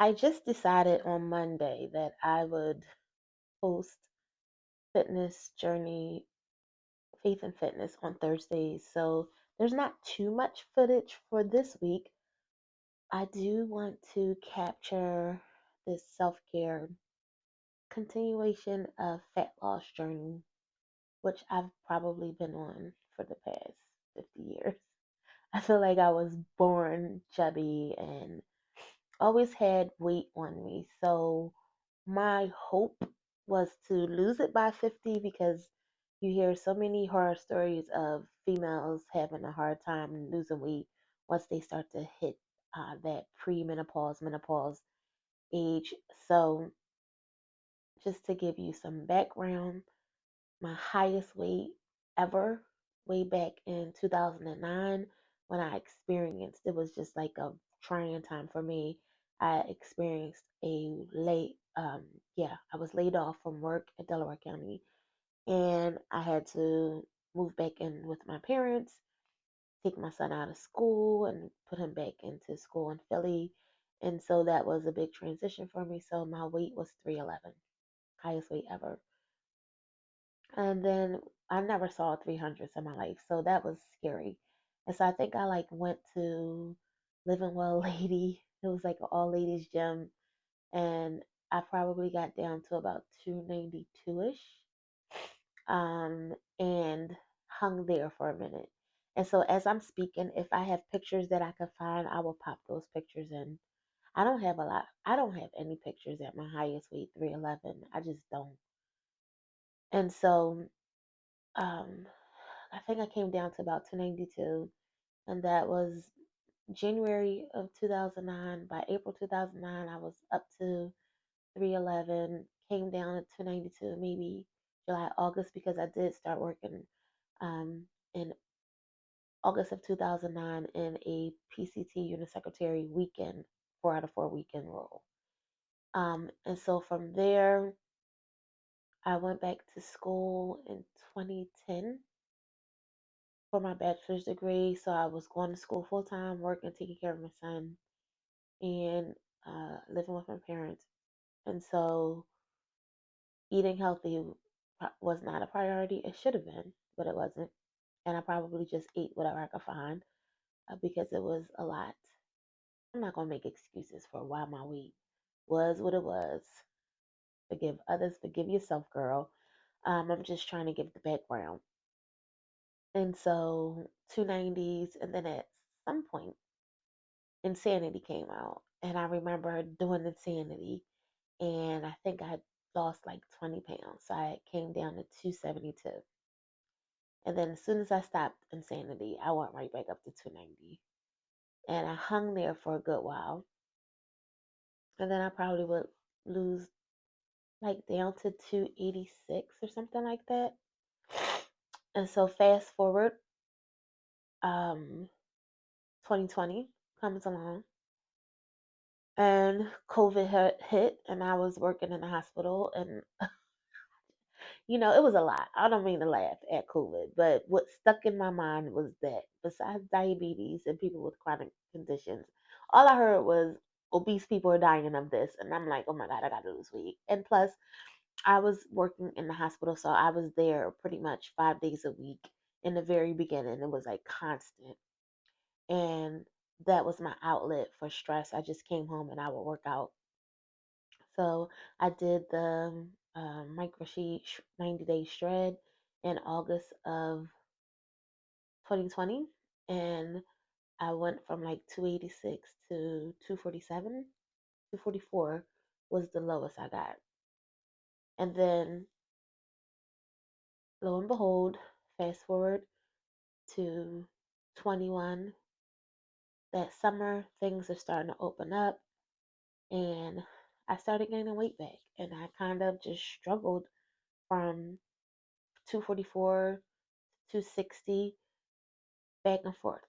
I just decided on Monday that I would post fitness journey, faith and fitness on Thursdays. So there's not too much footage for this week. I do want to capture this self care continuation of fat loss journey, which I've probably been on for the past 50 years. I feel like I was born chubby and always had weight on me. So my hope was to lose it by 50 because you hear so many horror stories of females having a hard time losing weight once they start to hit that premenopause, menopause age. So, just to give you some background, my highest weight ever, way back in 2009, when I experienced it was just like a trying time for me. I experienced I was laid off from work at Delaware County, and I had to move back in with my parents, take my son out of school, and put him back into school in Philly. And so that was a big transition for me. So my weight was 311, highest weight ever. And then I never saw 300s in my life, so that was scary. And so I think I like went to Living Well Lady. It was like an all ladies gym, and I probably got down to about 292ish, and hung there for a minute. And so as I'm speaking, if I have pictures that I could find, I will pop those pictures in. I don't have a lot. I don't have any pictures at my highest weight, 311. I just don't. And so um I think I came down to about 292, and that was January of 2009. By April 2009, I was up to 311, came down to 292, maybe July, August, because I did start working in August of 2009 in a PCT unit secretary weekend, 4 out of 4 weekend role. And so from there, I went back to school in 2010 for my bachelor's degree. So I was going to school full time, working, taking care of my son, and living with my parents. And so eating healthy was not a priority. It should have been, but it wasn't. And I probably just ate whatever I could find because it was a lot. I'm not going to make excuses for why my weight was what it was. Forgive others, forgive yourself, girl. I'm just trying to give the background. And so 290s, and then at some point, Insanity came out, and I remember doing Insanity, and I think I had lost like 20 pounds. So I came down to 272. And then as soon as I stopped Insanity, I went right back up to 290. And I hung there for a good while. And then I probably would lose like down to 286 or something like that. And so fast forward, um, 2020 comes along, and COVID hit, and I was working in the hospital, and it was a lot. I don't mean to laugh at COVID, but what stuck in my mind was that besides diabetes and people with chronic conditions, all I heard was obese people are dying of this. And I'm like, oh my God, I got to lose weight. And plus, I was working in the hospital, so I was there pretty much 5 days a week in the very beginning. It was like constant. And that was my outlet for stress. I just came home and I would work out. So I did the micro sheet 90-day shred in August of 2020, and I went from like 286 to 247. 244 was the lowest I got. And then lo and behold, fast forward to 21, that summer, things are starting to open up, and I started gaining weight back. And I kind of just struggled from 244 260 back and forth,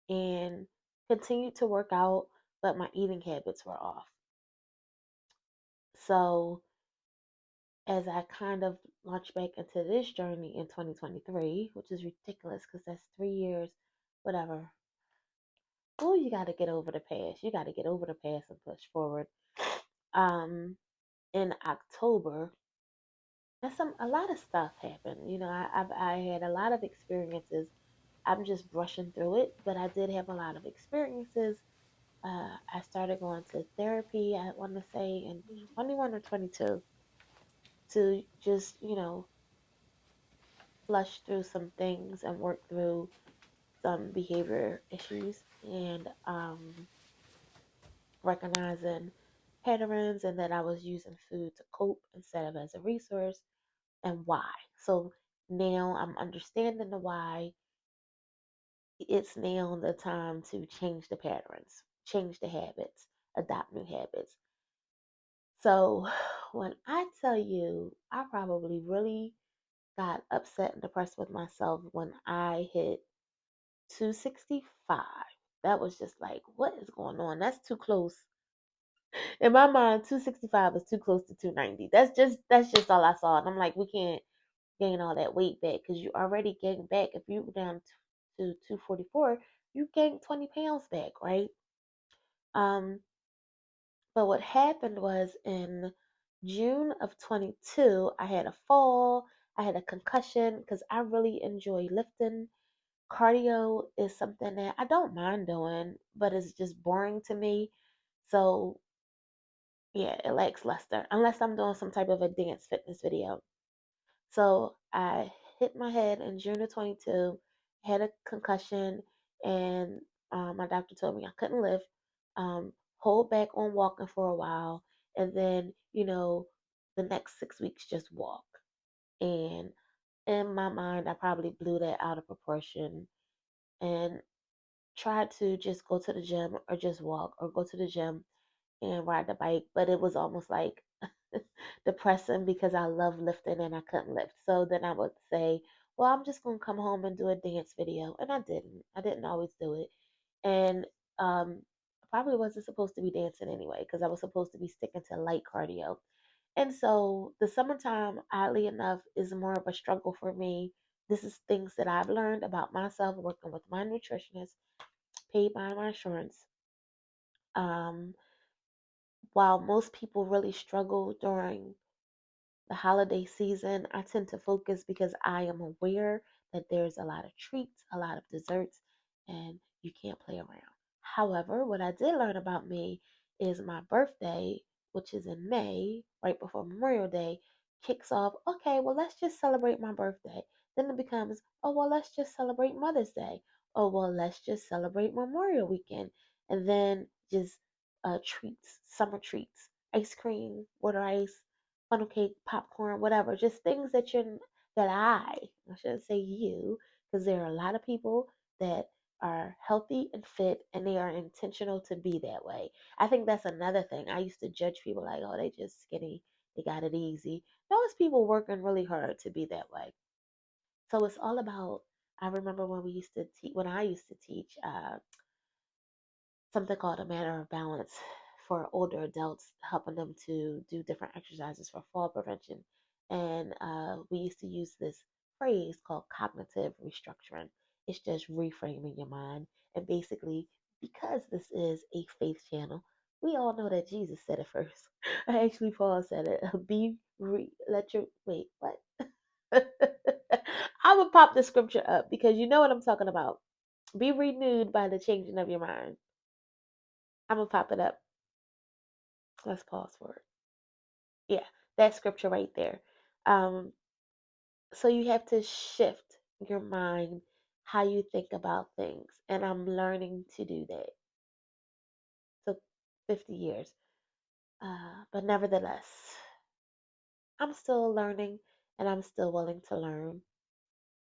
and continued to work out, but my eating habits were off. So as I kind of launched back into this journey in 2023, which is ridiculous because that's 3 years, whatever. oh, you got to get over the past. You got to get over the past and push forward. Um, in October, and a lot of stuff happened. I had a lot of experiences. I'm just brushing through it, but I did have a lot of experiences. I started going to therapy. I want to say in 21 or 22 to just flush through some things and work through some behavior issues and recognizing patterns and that I was using food to cope instead of as a resource and why. So now I'm understanding the why. It's now the time to change the patterns, change the habits, adopt new habits. So when I tell you, I probably really got upset and depressed with myself when I hit 265. That was just like, what is going on? That's too close. In my mind, 265 is too close to 290. That's just all I saw. And I'm like, we can't gain all that weight back because you already gained back. If you were down to 244, you gained 20 pounds back, right? Um, but what happened was in June of 22, I had a fall. I had a concussion because I really enjoy lifting. Cardio is something that I don't mind doing, but it's just boring to me. So yeah, it lacks luster unless I'm doing some type of advanced fitness video. So I hit my head in June of 22, had a concussion, and my doctor told me I couldn't lift. Hold back on walking for a while, and then the next 6 weeks just walk. And in my mind, I probably blew that out of proportion and tried to just go to the gym or just walk or go to the gym and ride the bike, but it was almost like depressing because I love lifting and I couldn't lift. So then I would say, well, I'm just gonna come home and do a dance video, and I didn't. I didn't always do it, and I probably wasn't supposed to be dancing anyway because I was supposed to be sticking to light cardio. And so the summertime, oddly enough, is more of a struggle for me. This is things that I've learned about myself working with my nutritionist, paid by my insurance. Um, while most people really struggle during the holiday season, I tend to focus because I am aware that there's a lot of treats, a lot of desserts, and you can't play around. However, what I did learn about me is my birthday, which is in May, right before Memorial Day, kicks off, okay, well, let's just celebrate my birthday. Then it becomes, oh, well, let's just celebrate Mother's Day. Oh, well, let's just celebrate Memorial Weekend. And then just treats, summer treats, ice cream, water ice, funnel cake, popcorn, whatever, just things that I shouldn't say you, because there are a lot of people that are healthy and fit and they are intentional to be that way. I think that's another thing. I used to judge people like, oh, they just skinny, they got it easy. No, it's people working really hard to be that way. So it's all about. I remember when we used to teach, when I used to teach something called a manner of balance for older adults, helping them to do different exercises for fall prevention. And we used to use this phrase called cognitive restructuring. It's just reframing your mind. And basically, because this is a faith channel, we all know that Jesus said it first. Actually, Paul said it. Let your wait. What? I would pop the scripture up because you know what I'm talking about. Be renewed by the changing of your mind. I'm gonna pop it up. Let's pause for it. Yeah, that scripture right there. Um, so you have to shift your mind, how you think about things, and I'm learning to do that. Took 50 years, but nevertheless, I'm still learning, and I'm still willing to learn.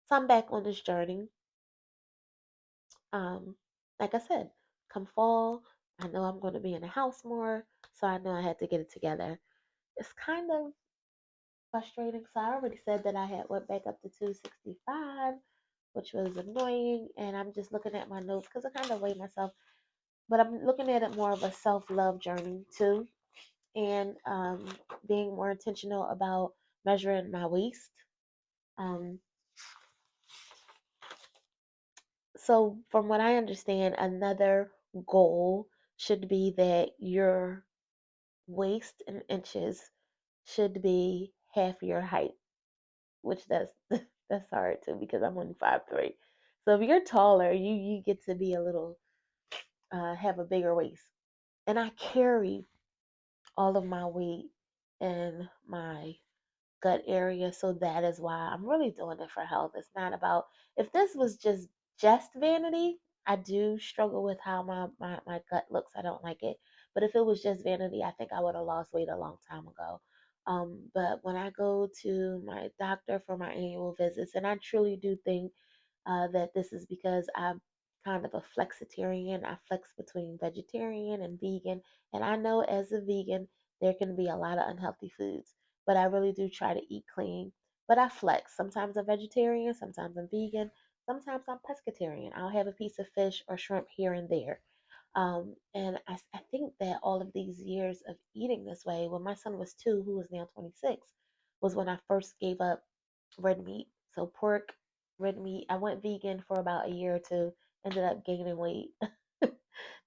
So I'm back on this journey. Um, like I said, come fall, I know I'm going to be in the house more, so I know I had to get it together. It's kind of frustrating. So I already said that I had went back up to 265, which was annoying. And I'm just looking at my notes because I kind of weigh myself, but I'm looking at it more of a self-love journey too, and being more intentional about measuring my waist. Um, so from what I understand, another goal should be that your waist in inches should be half your height, which that's hard too because I'm only 5'3". So if you're taller, you get to be a little have a bigger waist. And I carry all of my weight in my gut area, so that is why I'm really doing it for health. It's not about, if this was just vanity, I do struggle with how my gut looks. I don't like it. But if it was just vanity, I think I would have lost weight a long time ago. But when I go to my doctor for my annual visits, and I truly do think that this is because I'm kind of a flexitarian. I flex between vegetarian and vegan. And I know as a vegan, there can be a lot of unhealthy foods, but I really do try to eat clean. But I flex. Sometimes I'm vegetarian, sometimes I'm vegan, sometimes I'm pescatarian. I'll have a piece of fish or shrimp here and there. And I think that all of these years of eating this way, when my son was 2, who is now 26, was when I first gave up red meat. So pork, red meat. I went vegan for about a year or two, ended up gaining weight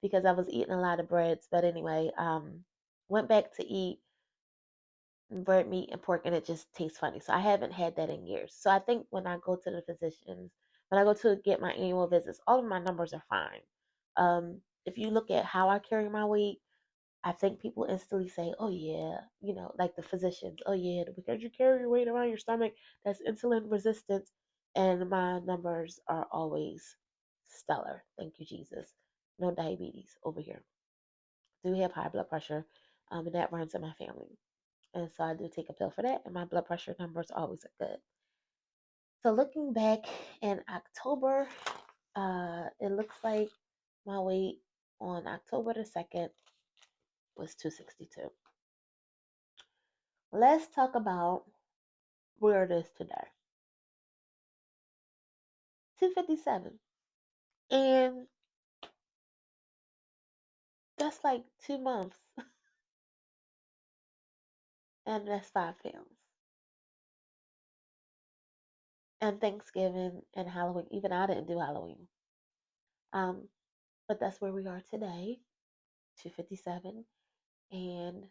because I was eating a lot of breads. But anyway, went back to eat red meat and pork, and it just tastes funny. So I haven't had that in years. So I think when I go to the physicians, when I go to get my annual visits, all of my numbers are fine. If you look at how I carry my weight, I think people instantly say, "Oh yeah," like the physicians, "Oh yeah, because you carry your weight around your stomach, that's insulin resistance," and my numbers are always stellar. Thank you, Jesus. No diabetes over here. Do have high blood pressure, and that runs in my family, and so I do take a pill for that, and my blood pressure numbers always are good. So looking back in October, it looks like my weight on October the 2nd was 262. Let's talk about where it is today. 257. And that's like 2 months. And that's 5 pounds. And Thanksgiving and Halloween. Even I didn't do Halloween. Um, but that's where we are today. 257. And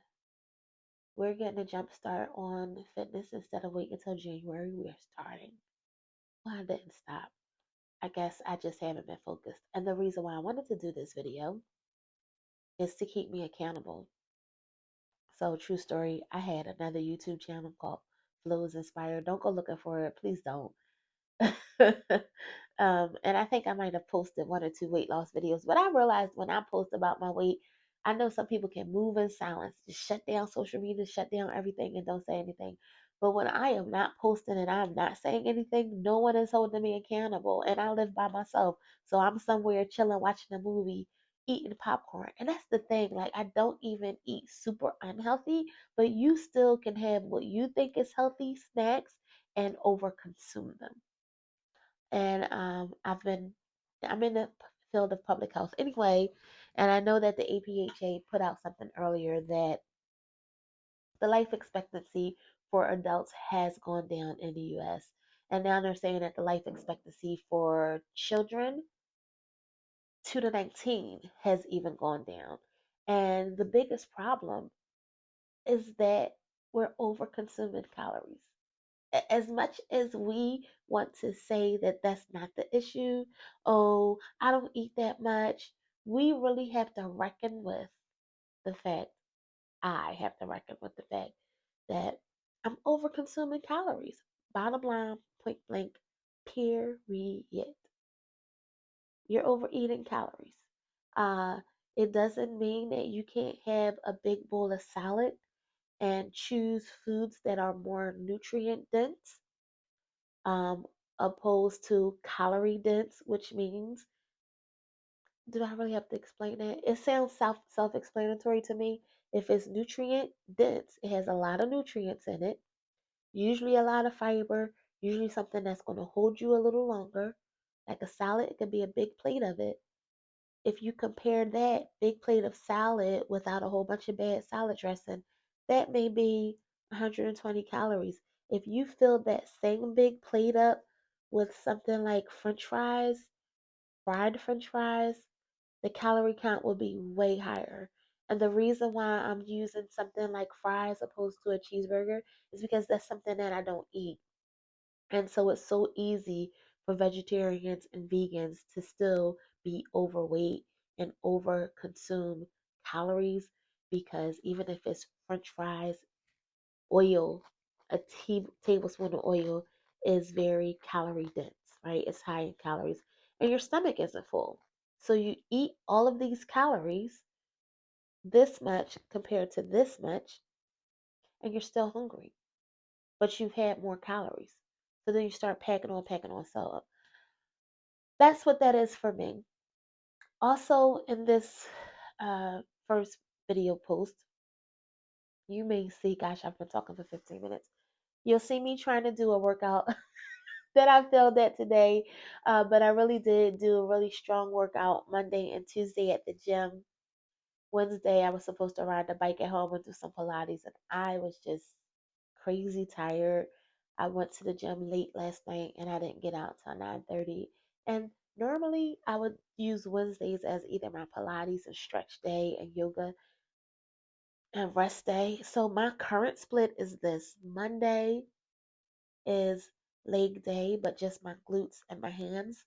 we're getting a jump start on fitness instead of waiting until January. We are starting. Well, I didn't stop. I guess I just haven't been focused. And the reason why I wanted to do this video is to keep me accountable. So, true story, I had another YouTube channel called Flows Inspired. Don't go looking for it. Please don't. And I think I might have posted 1 or 2 weight loss videos, but I realized when I post about my weight, I know some people can move in silence, just shut down social media, shut down everything, and don't say anything. But when I am not posting and I'm not saying anything, no one is holding me accountable. And I live by myself. So I'm somewhere chilling, watching a movie, eating popcorn. And that's the thing. Like, I don't even eat super unhealthy, but you still can have what you think is healthy snacks and overconsume them. And I'm in the field of public health anyway, and I know that the APHA put out something earlier that the life expectancy for adults has gone down in the US. And now they're saying that the life expectancy for children 2 to 19 has even gone down. And the biggest problem is that we're over consuming calories. As much as we want to say that that's not the issue, oh, I don't eat that much, we really have to reckon with the fact, I have to reckon with the fact that I'm over consuming calories. Bottom line, point blank, period. You're overeating calories. Uh, it doesn't mean that you can't have a big bowl of salad and choose foods that are more nutrient dense, um, opposed to calorie dense, which means, do I really have to explain that? It sounds self-explanatory to me. If it's nutrient dense, it has a lot of nutrients in it, usually a lot of fiber, usually something that's going to hold you a little longer. Like a salad, it could be a big plate of it. If you compare that big plate of salad without a whole bunch of bad salad dressing, that may be 120 calories. If you fill that same big plate up with something like French fries, fried French fries, the calorie count will be way higher. And the reason why I'm using something like fries opposed to a cheeseburger is because that's something that I don't eat. And so it's so easy for vegetarians and vegans to still be overweight and over consume calories, because even if it's french fries, oil, a tablespoon of oil is very calorie dense, right? It's high in calories, and your stomach isn't full. So you eat all of these calories, this much compared to this much, and you're still hungry, but you've had more calories. So then you start packing on, packing on. So that's what that is for me. Also, in this first video post, you may see, gosh, I've been talking for 15 minutes. You'll see me trying to do a workout that I failed at today, but I really did do a really strong workout Monday and Tuesday at the gym. Wednesday, I was supposed to ride the bike at home and do some Pilates, and I was just crazy tired. I went to the gym late last night, and I didn't get out till 9:30. And normally, I would use Wednesdays as either my Pilates and stretch day and yoga and rest day. So my current split is this: Monday is leg day, but just my glutes and my hands.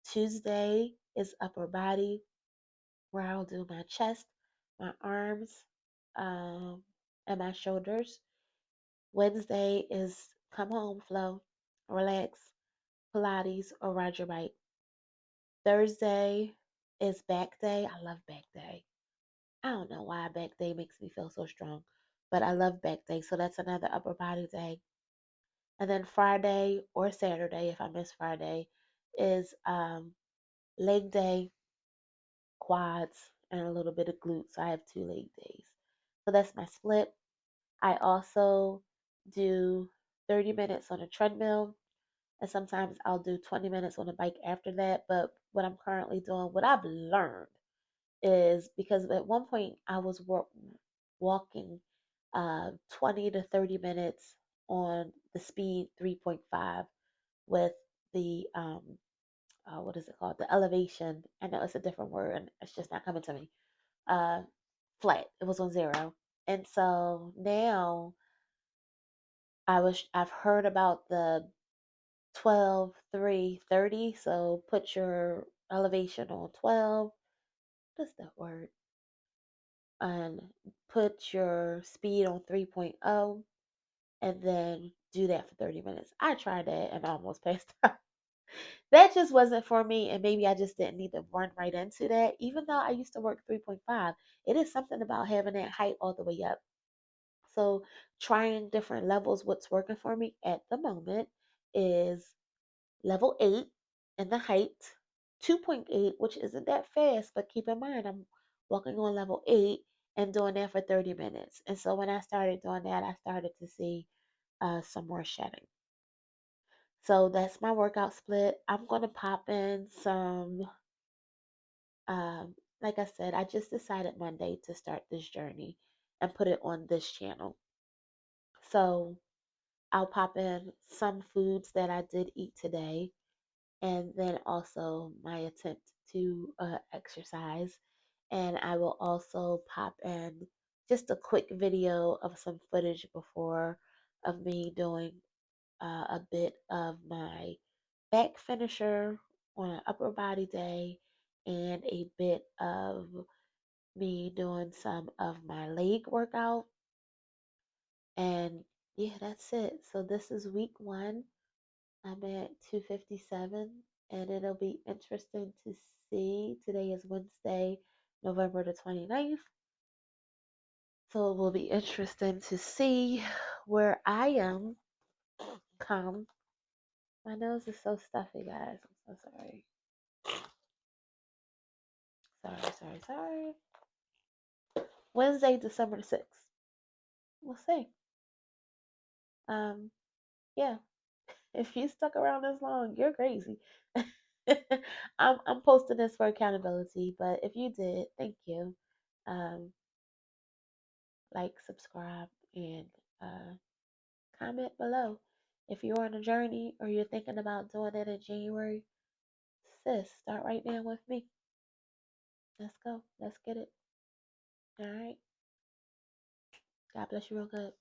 Tuesday is upper body, where I'll do my chest, my arms, um, and my shoulders. Wednesday is come home, flow, relax, Pilates, or ride your bike. Thursday is back day. I love back day. I don't know why back day makes me feel so strong, but I love back day. So that's another upper body day. And then Friday or Saturday, if I miss Friday, is leg day, quads, and a little bit of glutes. So I have 2 leg days. So that's my split. I also do 30 minutes on a treadmill, and sometimes I'll do 20 minutes on a bike after that. But what I'm currently doing, what I've learned is, because at one point I was walking 20 to 30 minutes on the speed 3.5 with the what is it called? The elevation. I know it's a different word and it's just not coming to me. Uh, Flat. It was on 0. And so now I've heard about the 12 3 30. So put your elevation on 12. What's that word? And put your speed on 3.0, and then do that for 30 minutes. I tried that and I almost passed out. That just wasn't for me, and maybe I just didn't need to run right into that. Even though I used to work 3.5, it is something about having that height all the way up. So, trying different levels, what's working for me at the moment is level 8 in the height, 2.8, which isn't that fast, but keep in mind, I'm walking on level 8 and doing that for 30 minutes. And so, when I started doing that, I started to see some more shedding. So that's my workout split. I'm going to pop in some, like I said, I just decided Monday to start this journey and put it on this channel. So I'll pop in some foods that I did eat today, and then also my attempt to exercise. And I will also pop in just a quick video of some footage before of me doing a bit of my back finisher on an upper body day, and a bit of me doing some of my leg workout. And yeah, that's it. So this is week 1. I'm at 257, and it'll be interesting to see. Today is Wednesday, November the 29th. So it will be interesting to see where I am come. My nose is so stuffy, guys. I'm so sorry. Sorry. Wednesday, December the 6th. We'll see. Um, yeah. If you stuck around this long, you're crazy. I'm posting this for accountability, but if you did, thank you. Um, like, subscribe, and uh, comment below. If you're on a journey or you're thinking about doing it in January, sis, start right now with me. Let's go. Let's get it. All right. God bless you real good.